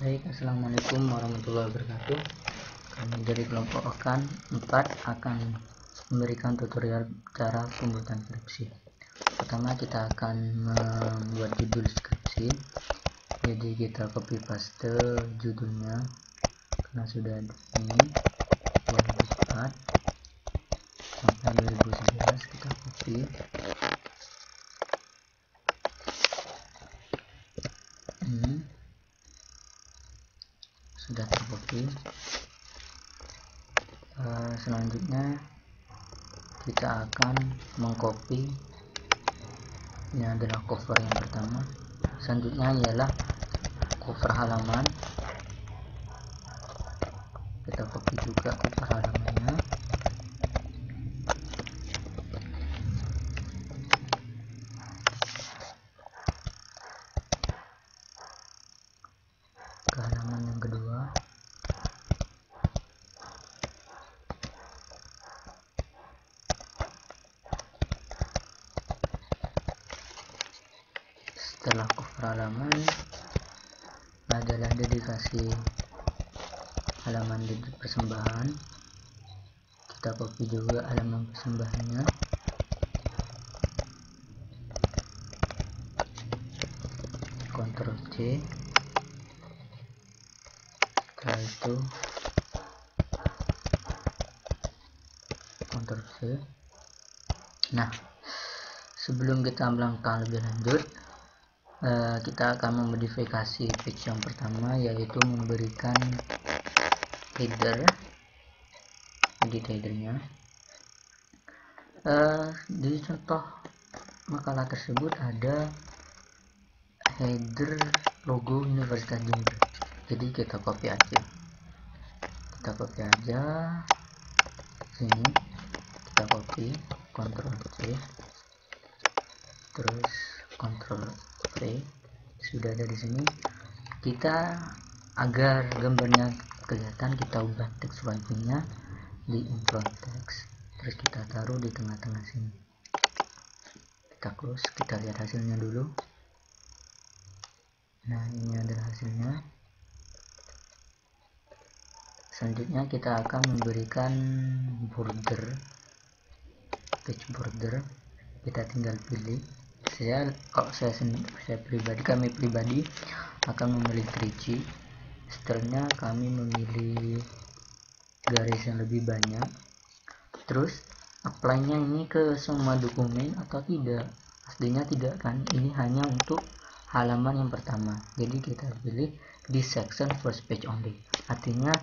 Baik, assalamualaikum warahmatullahi wabarakatuh. Kami dari kelompok 4 akan memberikan tutorial cara pembuatan skripsi. Pertama, kita akan membuat judul skripsi. Jadi kita copy paste judulnya karena sudah ada ini 2004 sampai 2011, kita copy. Sudah tercopy. Selanjutnya kita akan mengcopy, ini adalah cover yang pertama. Selanjutnya ialah cover halaman, kita copy juga cover halamannya. Ke halaman yang kedua, setelah cover halaman adalah dedikasi halaman di persembahan, kita copy juga halaman persembahannya. Ctrl C, setelah itu Ctrl C. Nah, sebelum kita melangkah lebih lanjut, kita akan memodifikasi page yang pertama, yaitu memberikan header. Edit headernya, di contoh makalah tersebut ada header logo Universitas Jember. Jadi kita copy aja, sini kita copy, Ctrl C, terus Ctrl V. Sudah ada di sini. Kita agar gambarnya kelihatan, kita ubah teks wajibnya di infront text, terus kita taruh di tengah-tengah sini. Kita close, kita lihat hasilnya dulu. Nah, ini adalah hasilnya. Selanjutnya kita akan memberikan border, page border. Kita tinggal pilih. Kami pribadi akan memilih 3G. Setelahnya kami memilih garis yang lebih banyak. Terus apply-nya ini ke semua dokumen atau tidak? Pastinya tidak kan, ini hanya untuk halaman yang pertama. Jadi kita pilih di section first page only, artinya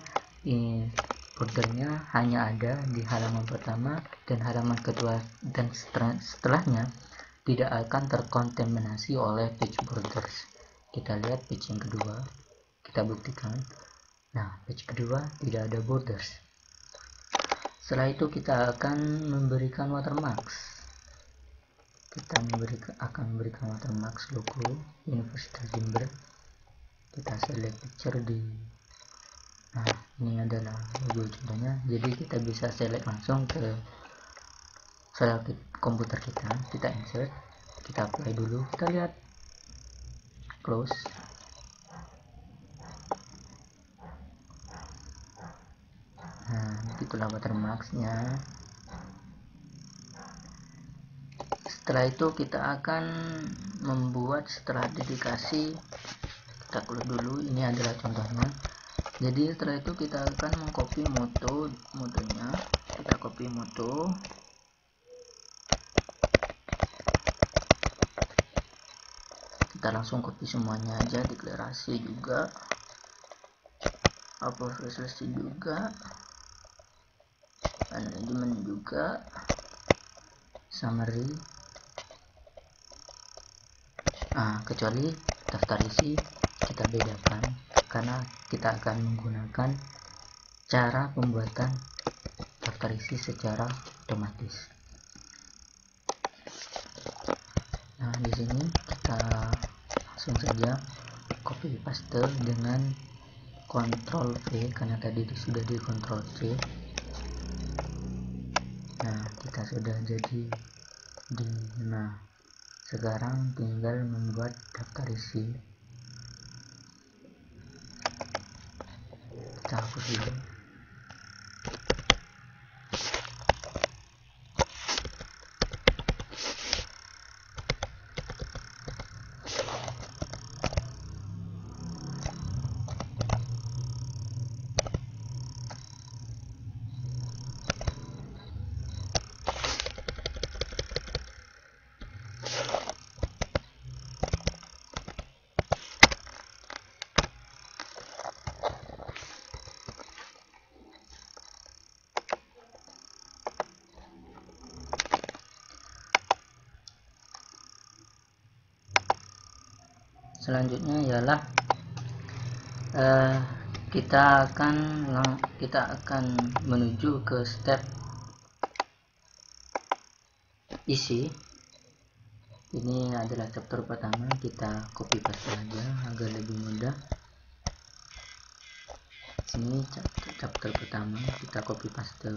bordernya hanya ada di halaman pertama dan halaman kedua, dan setelahnya tidak akan terkontaminasi oleh page borders. Kita lihat page yang kedua, kita buktikan. Nah, page kedua tidak ada borders. Setelah itu kita akan memberikan watermarks. Kita akan memberikan watermarks logo Universitas Jember. Kita select picture di, nah ini adalah logo contohnya. Jadi kita bisa select langsung ke file komputer kita insert, kita apply dulu, kita lihat, close. Nah, itulah watermarksnya. Setelah itu kita akan membuat, setelah dedikasi, kita close dulu, ini adalah contohnya. Jadi setelah itu kita akan mengcopy motonya, kita copy moto, kita langsung copy semuanya aja, deklarasi juga, selesai juga, manajemen juga, summary. Kecuali daftar isi kita bedakan karena kita akan menggunakan cara pembuatan daftar isi secara otomatis. Nah, di sini kita langsung saja copy paste dengan Ctrl V karena tadi sudah di Ctrl C. Nah, kita sudah jadi di, nah sekarang tinggal membuat daftar isi. hapus dulu. Selanjutnya ialah kita akan menuju ke step isi. Ini adalah chapter pertama, kita copy paste saja agar lebih mudah. Sini chapter pertama, kita copy paste.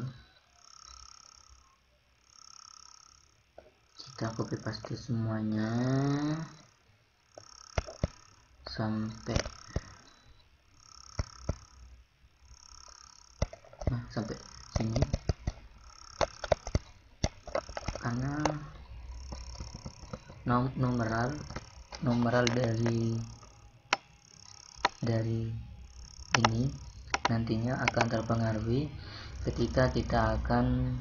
Kita copy paste semuanya sampai sini, karena numeral dari ini nantinya akan terpengaruhi ketika kita akan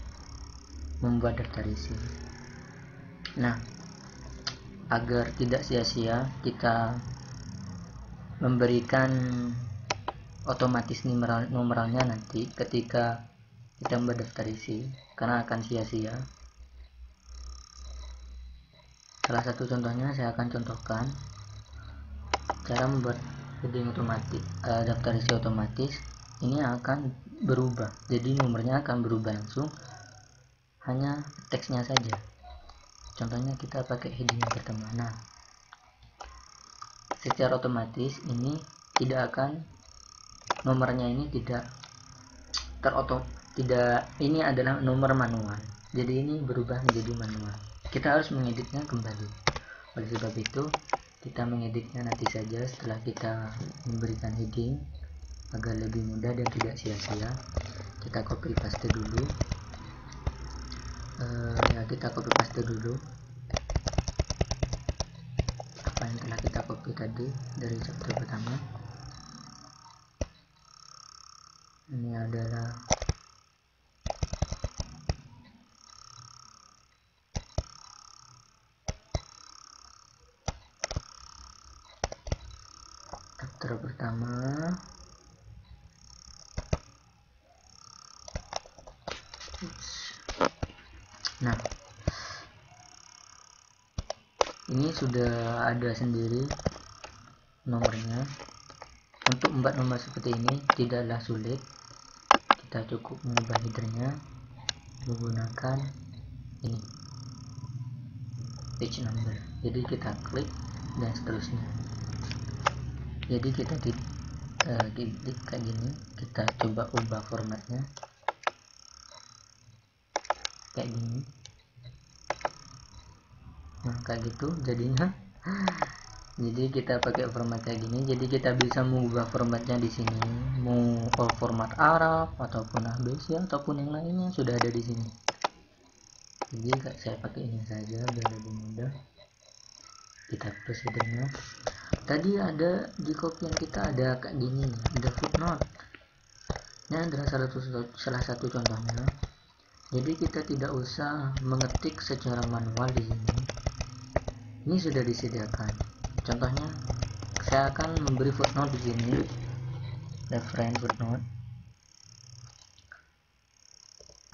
membuat daftar isi. Nah, agar tidak sia-sia, kita memberikan otomatis numeralnya nanti ketika kita membuat daftar isi, karena akan sia-sia. Salah satu contohnya saya akan contohkan cara membuat heading otomatis, daftar isi otomatis. Ini akan berubah, jadi nomornya akan berubah langsung, hanya teksnya saja. Contohnya kita pakai heading yang pertama. Nah, secara otomatis ini tidak akan, nomornya ini tidak ini adalah nomor manual, jadi ini berubah menjadi manual. Kita harus mengeditnya kembali. Oleh sebab itu kita mengeditnya nanti saja setelah kita memberikan heading agar lebih mudah dan tidak sia-sia. Kita copy paste dulu. Kita copy paste dulu apa yang telah kita copy tadi dari chapter pertama. Ini adalah chapter pertama. Nah, ini sudah ada sendiri nomornya. Untuk membuat nomor seperti ini tidaklah sulit, kita cukup mengubah headernya menggunakan ini, page number. Jadi kita klik dan seterusnya. Jadi kita kayak gini, kita coba ubah formatnya kayak gini. Nah, kayak gitu jadinya. Jadi kita pakai format kayak gini, jadi kita bisa mengubah formatnya di sini, mau format Arab ataupun ABC ataupun yang lainnya sudah ada di sini. Jadi saya pakai ini saja biar lebih mudah. Kita plus headernya. Tadi ada di kopian kita ada kayak gini, ada footnote. Ini adalah salah satu contohnya. Jadi kita tidak usah mengetik secara manual di sini. Ini sudah disediakan. Contohnya, saya akan memberi footnote di sini, reference footnote.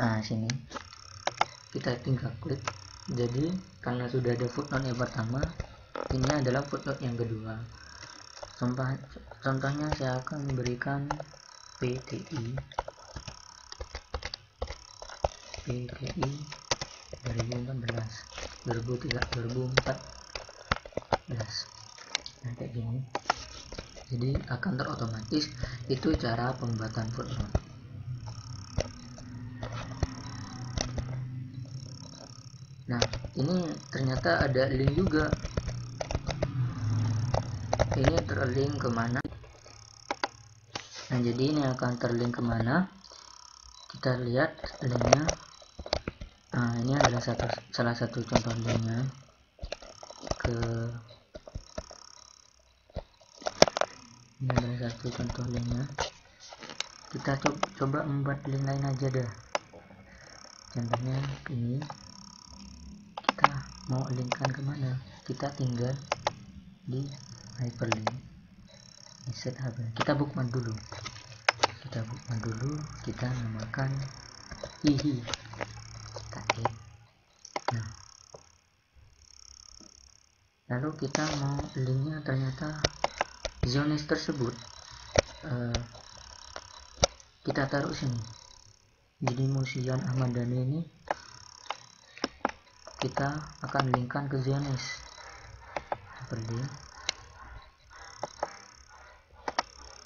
Nah, sini kita tinggal klik. Jadi karena sudah ada footnote yang pertama, ini adalah footnote yang kedua. Contohnya saya akan memberikan PTI 2014. Nah, kayak gini. Jadi akan terotomatis. Itu cara pembuatan footnote. Nah, ini ternyata ada link juga. Ini terlink kemana? Nah, jadi ini akan terlink kemana? Kita lihat linknya. Nah, ini adalah salah satu contoh linknya ini adalah satu contoh linknya. Kita coba membuat link lain aja deh. Contohnya ini, kita mau linkkan kemana? Kita tinggal di hyperlink, insert hyperlink. Kita bookmark dulu, kita namakan hihi. Nah, lalu kita mau linknya ternyata Zionis tersebut kita taruh sini. Jadi Musian Ahmad Dhani ini kita akan linkkan ke Zionis seperti.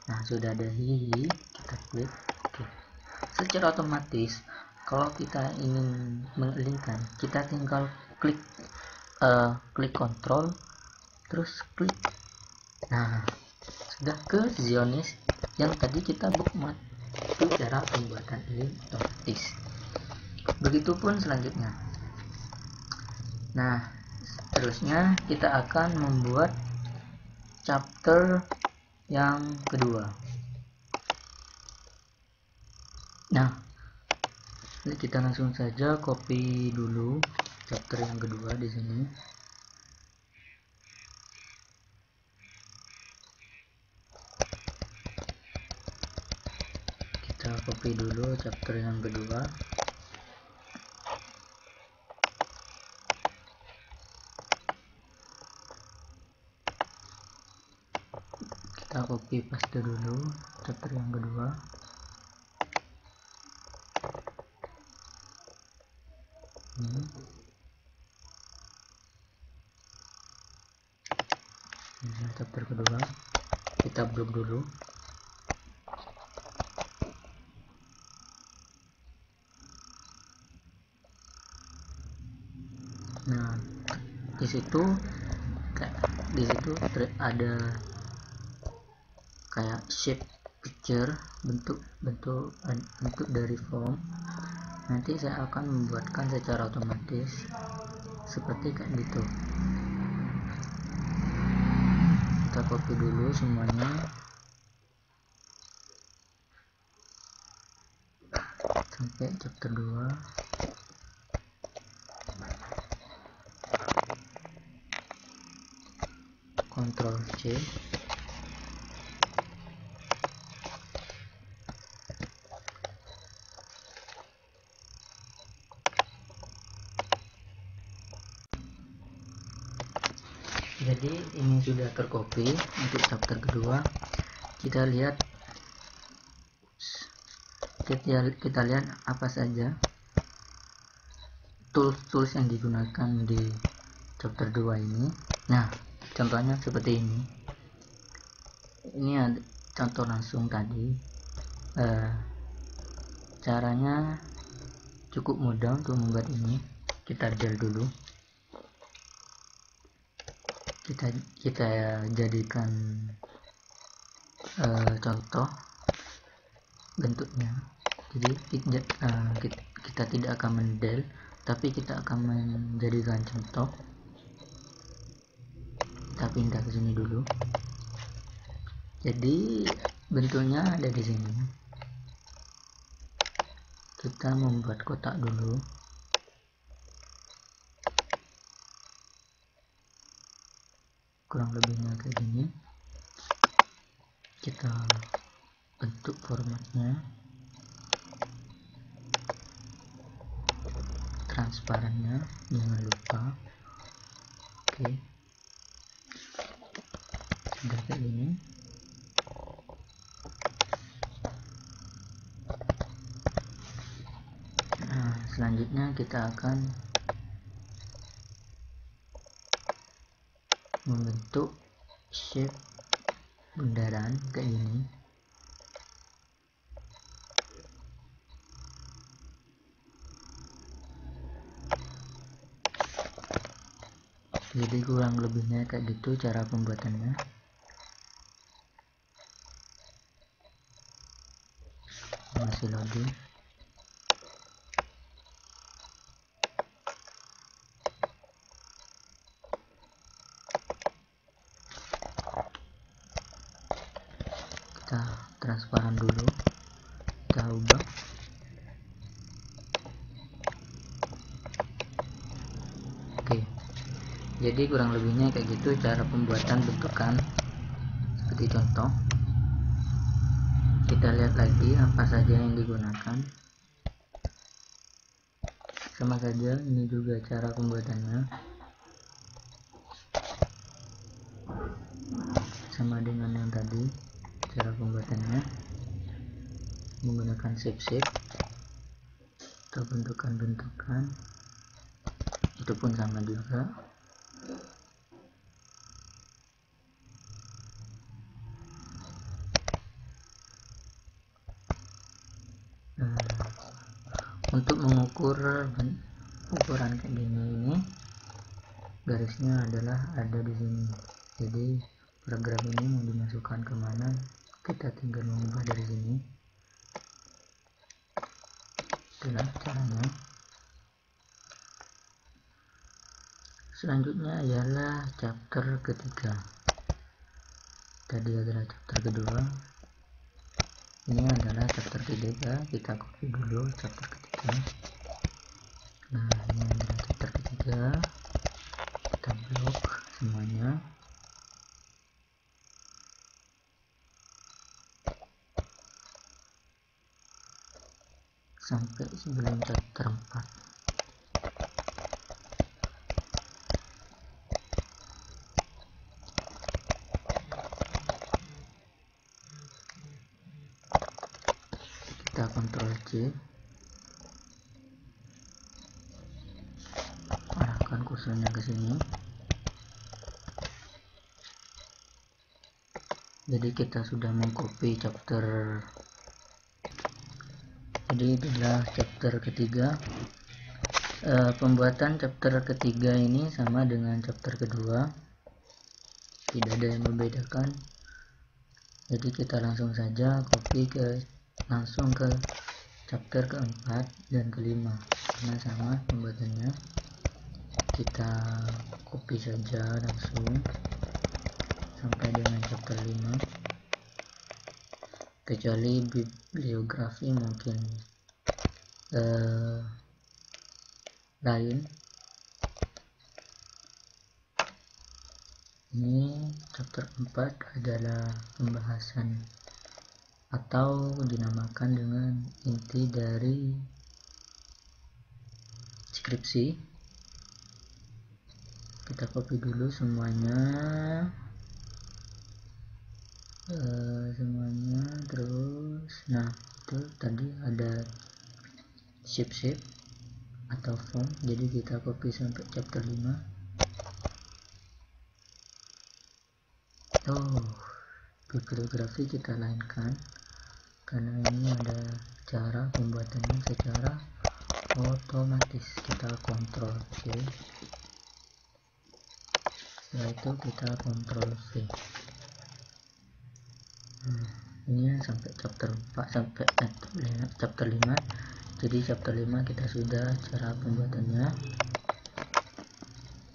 Nah, sudah ada hihi, kita klik. Oke. Secara otomatis kalau kita ingin menglinkkan, kita tinggal klik kontrol terus klik. Nah, sudah ke Zionis yang tadi kita bookmark. Itu cara pembuatan link otomatis. Begitupun selanjutnya. Nah, seterusnya kita akan membuat chapter yang kedua. Nah, kita langsung saja copy dulu chapter yang kedua di sini. Kita copy dulu chapter yang kedua. Kita copy paste dulu chapter yang kedua. Ini chapter kedua, kita blok dulu. Nah, di situ ada kayak shape picture, bentuk dari form. Nanti saya akan membuatkan secara otomatis seperti kayak gitu. Kita copy dulu semuanya sampai chapter 2. Ctrl C. Jadi ini sudah tercopy untuk chapter kedua. Kita lihat apa saja tools yang digunakan di chapter 2 ini. Nah, contohnya seperti ini. Ini ada contoh langsung tadi. Caranya cukup mudah untuk membuat ini. Kita del dulu. Kita jadikan contoh bentuknya. Jadi kita tidak akan mendel, tapi kita akan menjadikan contoh. Kita pindah ke sini dulu. Jadi bentuknya ada di sini. Kita membuat kotak dulu. Kurang lebihnya kayak gini. Kita bentuk formatnya, transparannya jangan lupa. Oke, sudah kayak gini. Nah, selanjutnya kita akan membentuk shape bundaran kayak gini. Jadi kurang lebihnya kayak gitu cara pembuatannya. masih loading. Kita transparan dulu, kita ubah. Oke, jadi kurang lebihnya kayak gitu cara pembuatan bentukan. Seperti contoh, kita lihat lagi apa saja yang digunakan. Sama saja, ini juga cara pembuatannya, sama dengan yang tadi. Cara pembuatannya menggunakan shape atau bentukan-bentukan, itu pun sama juga. Untuk mengukur ukuran kayak gini, ini garisnya adalah ada di sini. Jadi paragraf ini mau dimasukkan kemana, kita tinggal mengubah dari sini. Itulah caranya. Selanjutnya ialah chapter ketiga. Tadi adalah chapter kedua, ini adalah chapter ketiga. Kita copy dulu chapter ketiga. Nah, ini adalah chapter ketiga, kita blok semuanya. Sampai sebelum chapter 4. Kita Ctrl C, arahkan kursornya ke sini. Jadi kita sudah mengcopy chapter. Jadi itulah chapter ketiga. Pembuatan chapter ketiga ini sama dengan chapter kedua, tidak ada yang membedakan. Jadi kita langsung saja copy langsung ke chapter keempat dan kelima, karena sama pembuatannya. Kita copy saja langsung sampai dengan chapter 5, kecuali bibliografi mungkin lain. Ini chapter 4 adalah pembahasan atau dinamakan dengan inti dari skripsi. Kita copy dulu semuanya, terus nah itu tadi ada shape atau form, jadi kita copy sampai chapter 5. Bibliografi kita lainkan, karena ini ada cara pembuatannya secara otomatis. Kita Ctrl C, setelah itu kita Ctrl V. Ini sampai chapter 4 sampai chapter 5. Jadi chapter 5 kita sudah cara pembuatannya.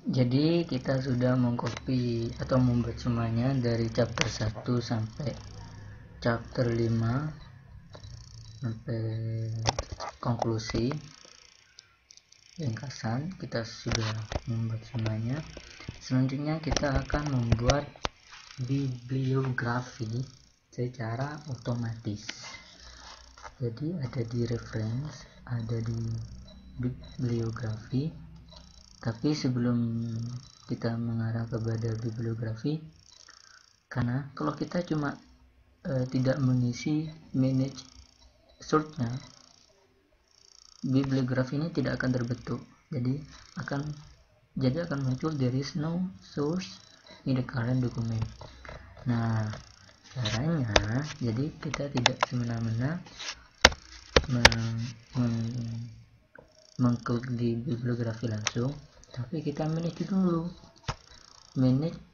Jadi kita sudah mengcopy atau membuat semuanya dari chapter 1 sampai chapter 5 sampai konklusi ringkasan. Kita sudah membuat semuanya. Selanjutnya kita akan membuat bibliografi secara otomatis. Jadi ada di reference, ada di bibliografi. Tapi sebelum kita mengarah kepada bibliografi, karena kalau kita cuma tidak mengisi manage source-nya, bibliografi ini tidak akan terbentuk. Jadi akan muncul there is no source in the current document. Nah, caranya jadi kita tidak semena-mena mengklik di bibliografi langsung, tapi kita manage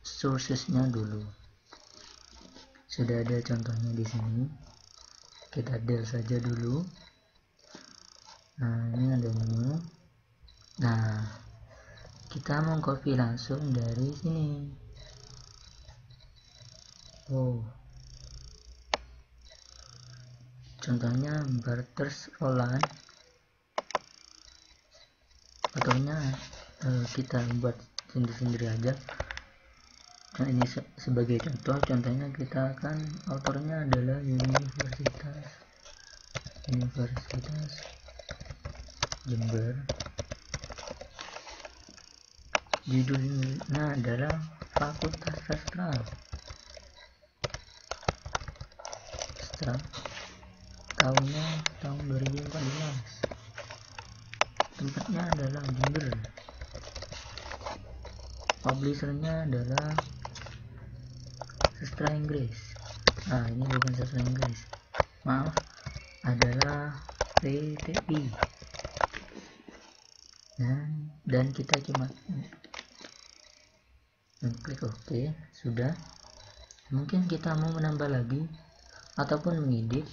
sources-nya dulu. Sudah ada contohnya di sini. kita del saja dulu. Nah, ini ada menu. Nah, kita mau copy langsung dari sini. Contohnya Barters Roland, ataunya kita buat sendiri-sendiri aja. Nah, ini sebagai contohnya kita akan autornya adalah Universitas Jember. Judulnya adalah Fakultas Sastra. Tahunnya tahun 2014. Tempatnya adalah Jember. Publishernya adalah sastra Inggris. Ini bukan sastra Inggris, maaf, adalah PTI. Dan kita cuma klik OK. Sudah. Mungkin kita mau menambah lagi ataupun mengedit.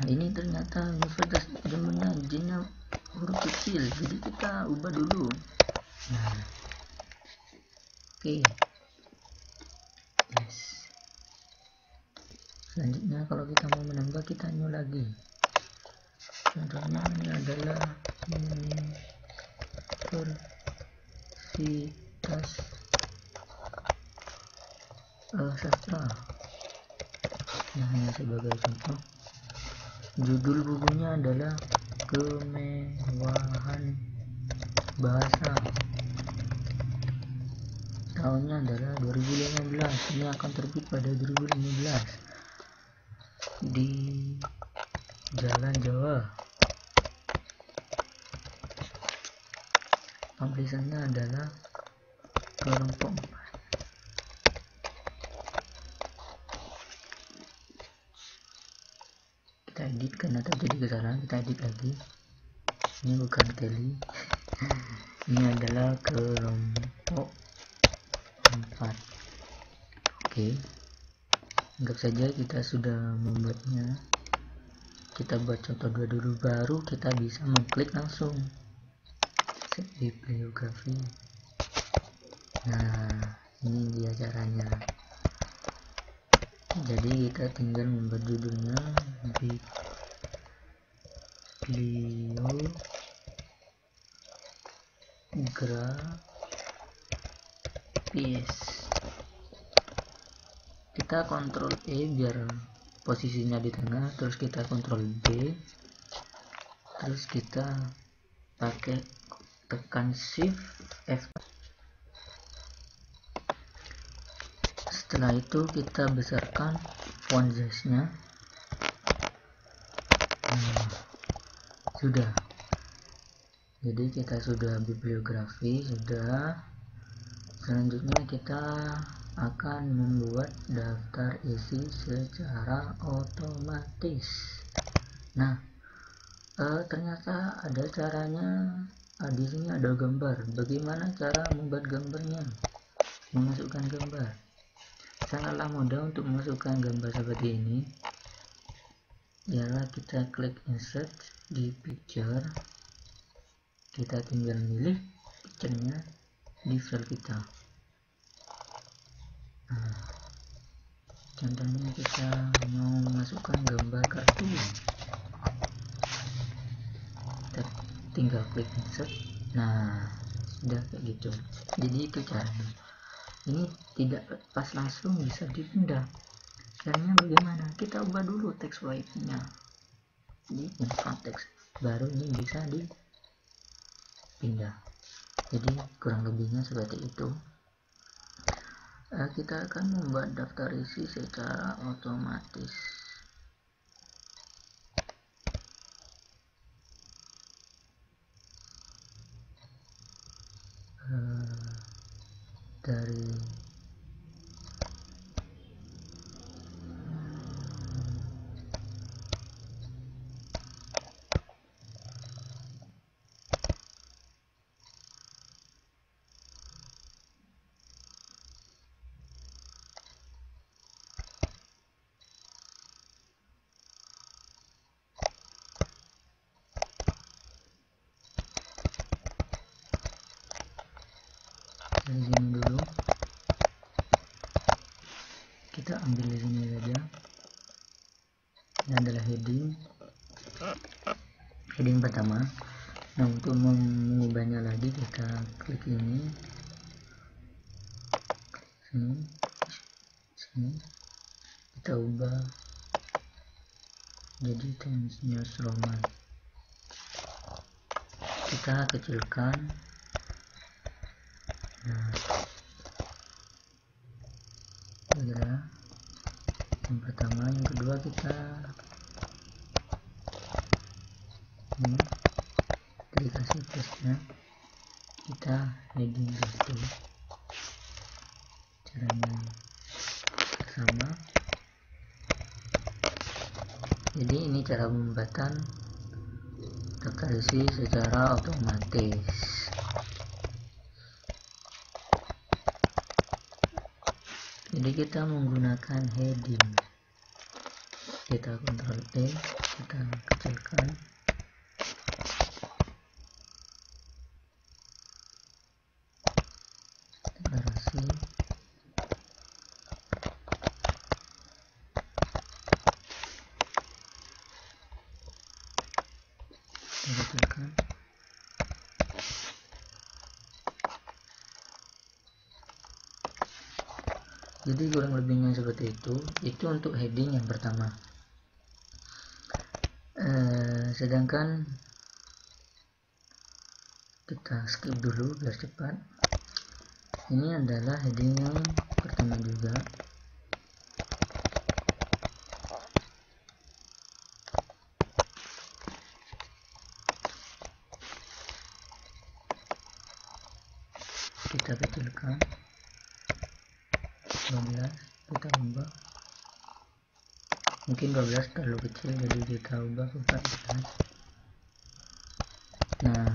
Ini ternyata Universitas Jembernya J-nya huruf kecil, jadi kita ubah dulu. Oke. Yes. Selanjutnya kalau kita mau menambah, kita new lagi. Contohnya ini adalah Universitas Sastra. Hanya sebagai contoh. Judul bukunya adalah Kemewahan Bahasa. Tahunnya adalah 2015. Ini akan terbit pada 2015 di Jalan Jawa. Publishernya adalah Kelompok 4. Kita edit karena terjadi kesalahan, kita edit lagi. Ini bukan Kelly. Ini adalah Kelompok 4. Oke. Anggap saja kita sudah membuatnya. Kita buat contoh 2 dulu, baru kita bisa mengklik langsung set bibliografi. Ini dia caranya. Jadi kita tinggal membuat judulnya bibliografis. Kita Ctrl E biar posisinya di tengah, terus kita Ctrl B, terus kita pakai tekan Shift F. Setelah itu kita besarkan font size-nya. Sudah. Jadi kita sudah bibliografi, sudah. Selanjutnya kita akan membuat daftar isi secara otomatis. Ternyata ada caranya. Di sini ada gambar. Bagaimana cara membuat gambarnya? Memasukkan gambar. Sangatlah mudah untuk memasukkan gambar seperti ini. Ialah kita klik insert di picture. Kita tinggal milih picture-nya di file kita. Contohnya kita mau memasukkan gambar kartun. Kita tinggal klik insert. Sudah kayak gitu. Jadi itu caranya. Ini tidak pas langsung bisa dipindah. Caranya bagaimana? Kita ubah dulu teks white-nya di insert text, baru ini bisa dipindah. Jadi kurang lebihnya seperti itu. Kita akan membuat daftar isi secara otomatis. Dari ambil di sini saja. Ini adalah heading pertama. Nah, untuk mengubahnya lagi kita klik ini, sini kita ubah jadi Times News Roman. Kita kecilkan. Nah, adalah yang pertama. Yang kedua kita ini dikasih testnya, kita heading itu caranya sama. Jadi ini cara pembuatan daftar isi secara otomatis. Jadi kita menggunakan heading, kita Ctrl E, kita kecilkan. Deklarasi, kita kecilkan. Jadi kurang lebihnya seperti itu. Itu untuk heading yang pertama. Sedangkan kita skip dulu biar cepat. Ini adalah heading yang pertama juga. Kita kecilkan 12, kita ubah, mungkin 12 terlalu kecil, jadi kita ubah ke 14. Nah,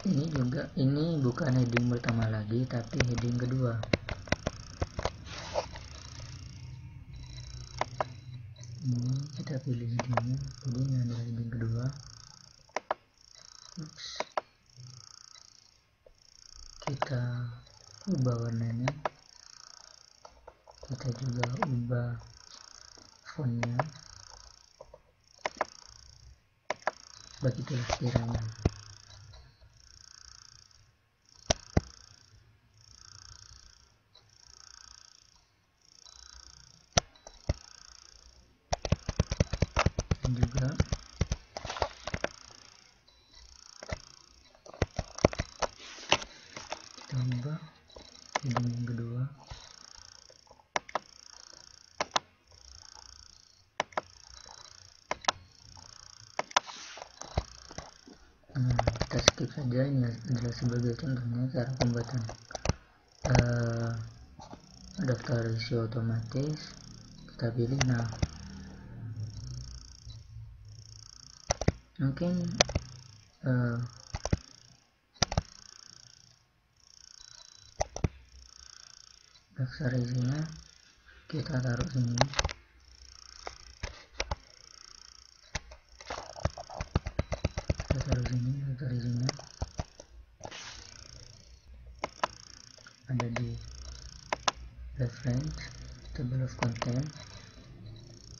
ini bukan heading pertama lagi, tapi heading kedua. Ini kita pilih headingnya, jadi ini adalah heading kedua. Kita ubah warnanya, kita juga ubah fontnya, begitulah kiranya. Dan juga kita ubah heading yang kedua. Kita skip saja, ini adalah sebagai contohnya cara pembuatan daftar isi otomatis. Kita pilih. Nah, mungkin daftar isinya kita taruh sini. Daftar isinya ada di reference, table of content,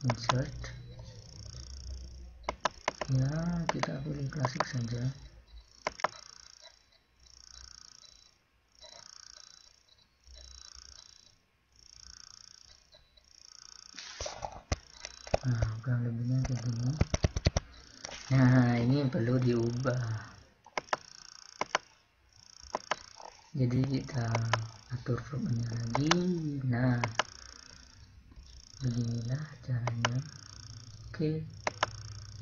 insert. Ya, kita pilih klasik saja. Nah, kurang lebihnya kayak gini. Nah, ini perlu diubah. Jadi kita atur formnya lagi. Nah, beginilah caranya. Oke,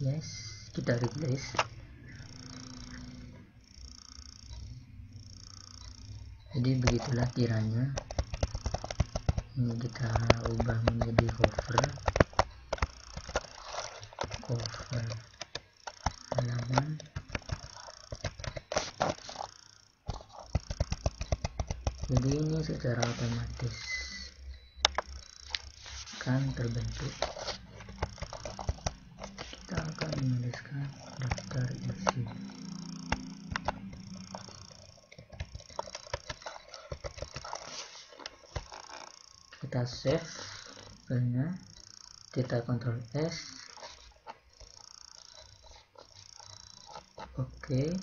yes, kita replace. Jadi begitulah kiranya. Ini kita ubah menjadi cover halaman. Jadi ini secara otomatis kan terbentuk. Kita akan menuliskan daftar isi. Kita kita save filenya, kita Ctrl S. Oke.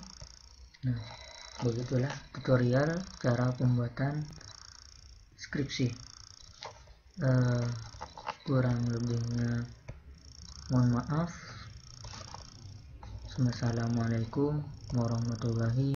Nah, begitulah tutorial cara pembuatan skripsi. Kurang lebihnya mohon maaf. Wassalamualaikum warahmatullahi